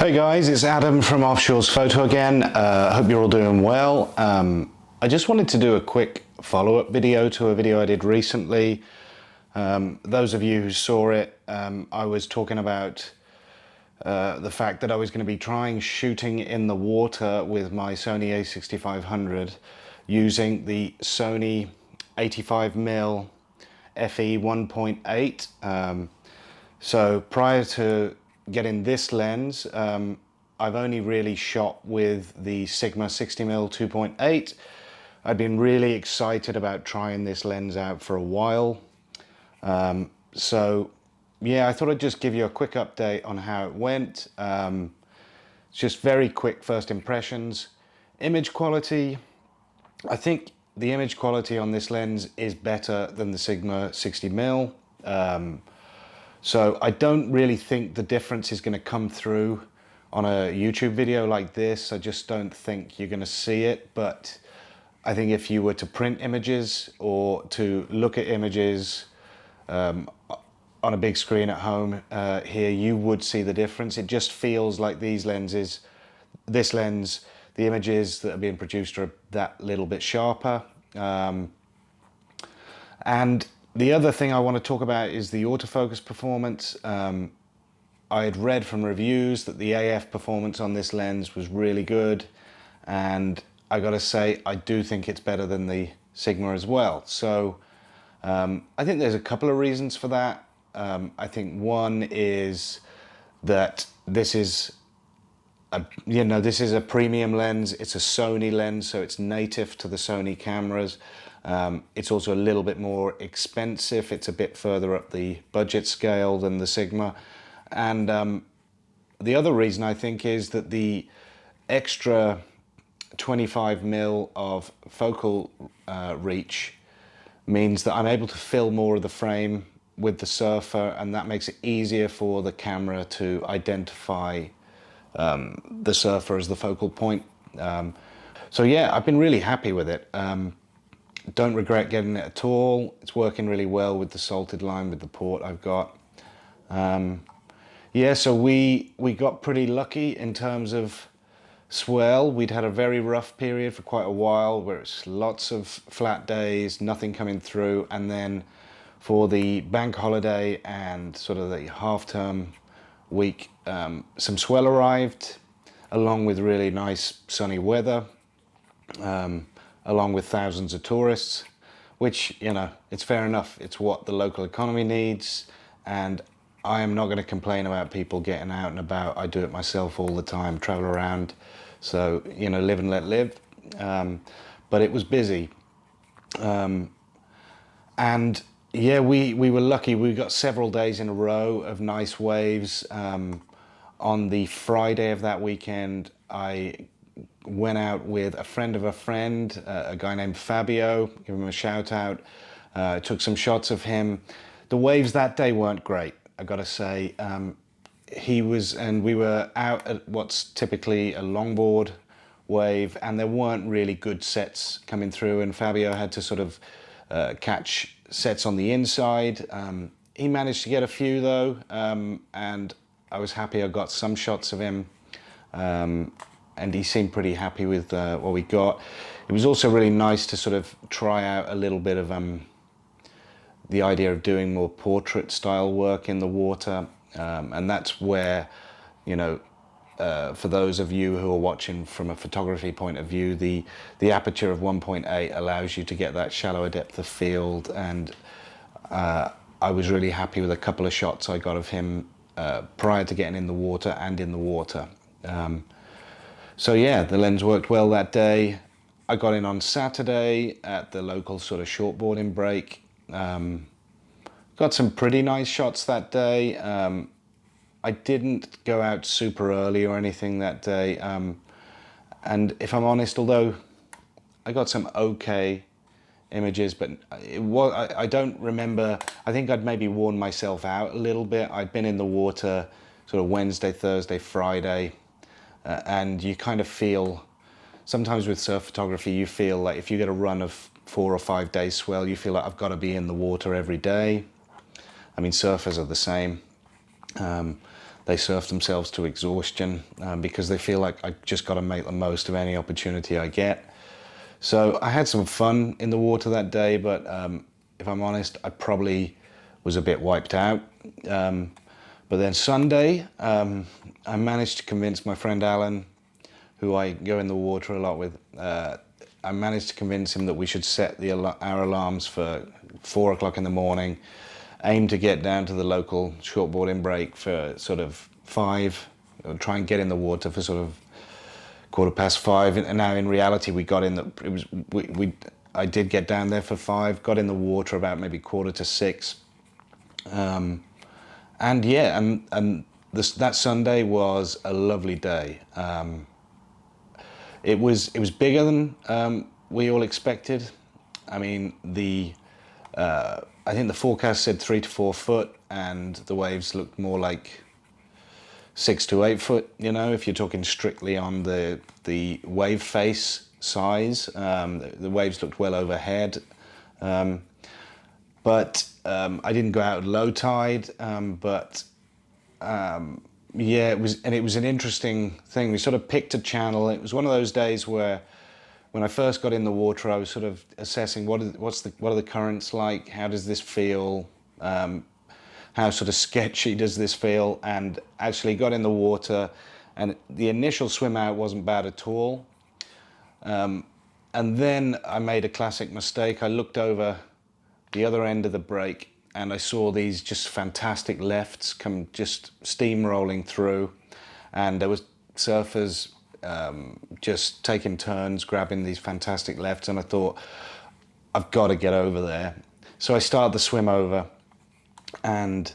Hey guys, it's Adam from Offshore's Photo again. Hope you're all doing well. I just wanted to do a quick follow-up video to a video I did recently. Those of you who saw it, I was talking about the fact that I was going to be trying shooting in the water with my Sony A6500 using the Sony 85mm FE 1.8. So prior to getting this lens, I've only really shot with the Sigma 60mm 2.8. I've been really excited about trying this lens out for a while. So yeah, I thought I'd just give you a quick update on how it went. It's just very quick first impressions. Image quality, I think the image quality on this lens is better than the Sigma 60mm. So I don't really think the difference is going to come through on a YouTube video like this. I just don't think you're going to see it. But I think if you were to print images or to look at images on a big screen at home here, you would see the difference. It just feels like this lens, the images that are being produced are that little bit sharper. And the other thing I want to talk about is the autofocus performance. I had read from reviews that the AF performance on this lens was really good, and I gotta say I do think it's better than the Sigma as well. So I think there's a couple of reasons for that. I think one is that this is a premium lens. It's a Sony lens, so it's native to the Sony cameras. It's also a little bit more expensive. It's a bit further up the budget scale than the Sigma. And the other reason I think is that the extra 25mm of focal reach means that I'm able to fill more of the frame with the surfer, and that makes it easier for the camera to identify the surfer as the focal point. So yeah, I've been really happy with it. Don't regret getting it at all. It's working really well with the salted line with the port I've got. Yeah, so we got pretty lucky in terms of swell. We'd had a very rough period for quite a while where it's lots of flat days, nothing coming through, and then for the bank holiday and sort of the half-term week, some swell arrived along with really nice sunny weather. Along with thousands of tourists, which, you know, it's fair enough. It's what the local economy needs, and I am not going to complain about people getting out and about. I do it myself all the time, travel around, so, you know, live and let live. But it was busy. And yeah, we were lucky. We got several days in a row of nice waves. On the Friday of that weekend, I went out with a friend of a friend, a guy named Fabio, give him a shout out, took some shots of him. The waves that day weren't great, I gotta say. We were out at what's typically a longboard wave, and there weren't really good sets coming through, and Fabio had to sort of catch sets on the inside. He managed to get a few though, and I was happy I got some shots of him. And he seemed pretty happy with what we got. It was also really nice to sort of try out a little bit of the idea of doing more portrait style work in the water. And that's where, you know, for those of you who are watching from a photography point of view, the aperture of 1.8 allows you to get that shallower depth of field. And I was really happy with a couple of shots I got of him prior to getting in the water and in the water. So yeah, the lens worked well that day. I got in on Saturday at the local sort of shortboarding break. Got some pretty nice shots that day. I didn't go out super early or anything that day. And if I'm honest, although I got some okay images, but I don't remember, I think I'd maybe worn myself out a little bit. I'd been in the water sort of Wednesday, Thursday, Friday. And you kind of feel, sometimes with surf photography, you feel like if you get a run of 4 or 5 days swell, you feel like I've got to be in the water every day. I mean, surfers are the same. they surf themselves to exhaustion because they feel like I just got to make the most of any opportunity I get. So I had some fun in the water that day, but if I'm honest, I probably was a bit wiped out. But then Sunday, I managed to convince my friend Alan, who I go in the water a lot with, I managed to convince him that we should set our alarms for 4 o'clock in the morning, aim to get down to the local shortboarding break for sort of 5, or try and get in the water for sort of 5:15. And now in reality, we got in I did get down there for 5, got in the water about maybe 5:45. And yeah, and that Sunday was a lovely day. It was bigger than we all expected. I mean, I think the forecast said 3 to 4 foot, and the waves looked more like 6 to 8 foot. You know, if you're talking strictly on the wave face size, the waves looked well overhead. But I didn't go out at low tide. Yeah, it was an interesting thing. We sort of picked a channel. It was one of those days where, when I first got in the water, I was sort of assessing what are the currents like? How does this feel? How sort of sketchy does this feel? And actually got in the water, and the initial swim out wasn't bad at all. And then I made a classic mistake. I looked over the other end of the break, and I saw these just fantastic lefts come just steamrolling through, and there was surfers just taking turns grabbing these fantastic lefts, and I thought, I've got to get over there. So I started the swim over, and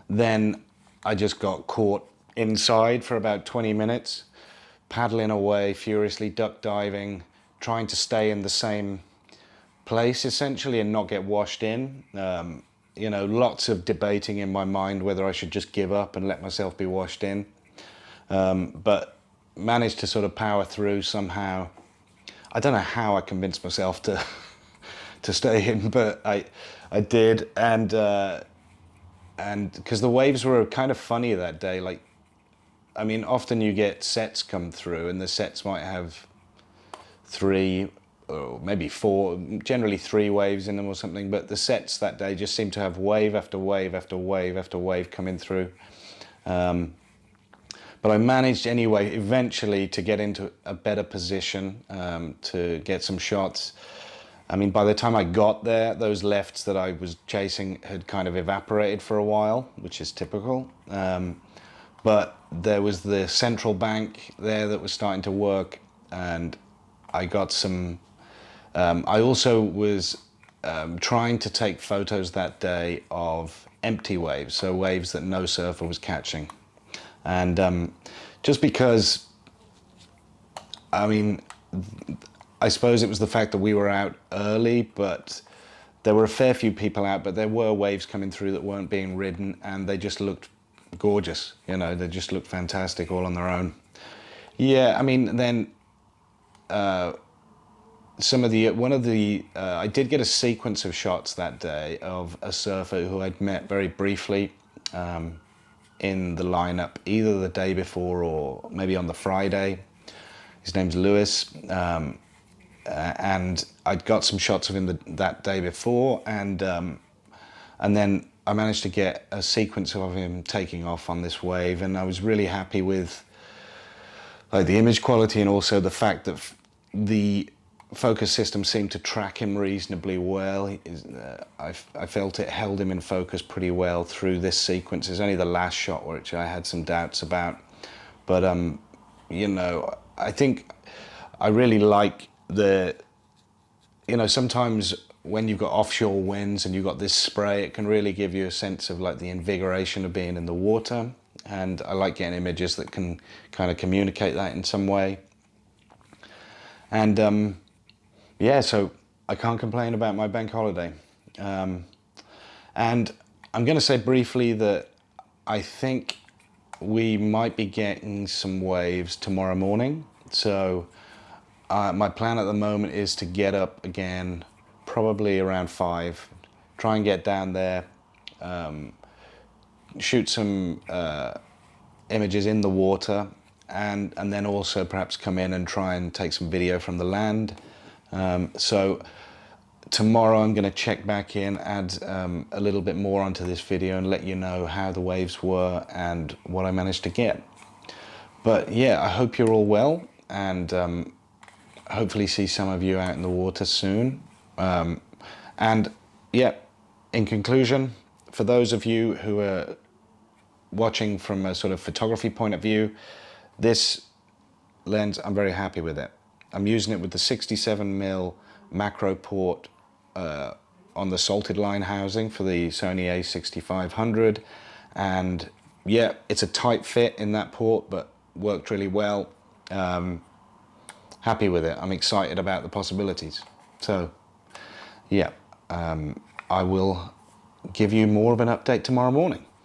then I just got caught inside for about 20 minutes, paddling away furiously, duck diving, trying to stay in the same place essentially and not get washed in. You know, lots of debating in my mind whether I should just give up and let myself be washed in. But managed to sort of power through somehow. I don't know how I convinced myself to stay in, but I did. And because the waves were kind of funny that day. Like, I mean, often you get sets come through, and the sets might have 3 or maybe 4, generally 3 waves in them or something, but the sets that day just seemed to have wave after wave after wave after wave coming through. But I managed anyway eventually to get into a better position to get some shots. I mean, by the time I got there, those lefts that I was chasing had kind of evaporated for a while, which is typical. But there was the central bank there that was starting to work, and I got some. I also was trying to take photos that day of empty waves, so waves that no surfer was catching. And just because, I mean, I suppose it was the fact that we were out early, but there were a fair few people out, but there were waves coming through that weren't being ridden, and they just looked gorgeous. You know, they just looked fantastic all on their own. Yeah, I mean, then I did get a sequence of shots that day of a surfer who I'd met very briefly in the lineup, either the day before or maybe on the Friday. His name's Lewis, and I'd got some shots of him that day before, and then I managed to get a sequence of him taking off on this wave, and I was really happy with like the image quality and also the fact that the focus system seemed to track him reasonably well. I felt it held him in focus pretty well through this sequence. It's only the last shot which I had some doubts about, but you know, I think I really like sometimes when you've got offshore winds and you've got this spray, it can really give you a sense of like the invigoration of being in the water, and I like getting images that can kind of communicate that in some way. And yeah, so I can't complain about my bank holiday. And I'm going to say briefly that I think we might be getting some waves tomorrow morning. So my plan at the moment is to get up again, probably around 5, try and get down there, shoot some images in the water, and then also perhaps come in and try and take some video from the land. So tomorrow I'm going to check back in, add a little bit more onto this video and let you know how the waves were and what I managed to get. But yeah, I hope you're all well, and hopefully see some of you out in the water soon. And yeah, in conclusion, for those of you who are watching from a sort of photography point of view, this lens, I'm very happy with it. I'm using it with the 67mm macro port on the salted line housing for the Sony A6500, and yeah, it's a tight fit in that port, but worked really well. Happy with it. I'm excited about the possibilities. So yeah, I will give you more of an update tomorrow morning.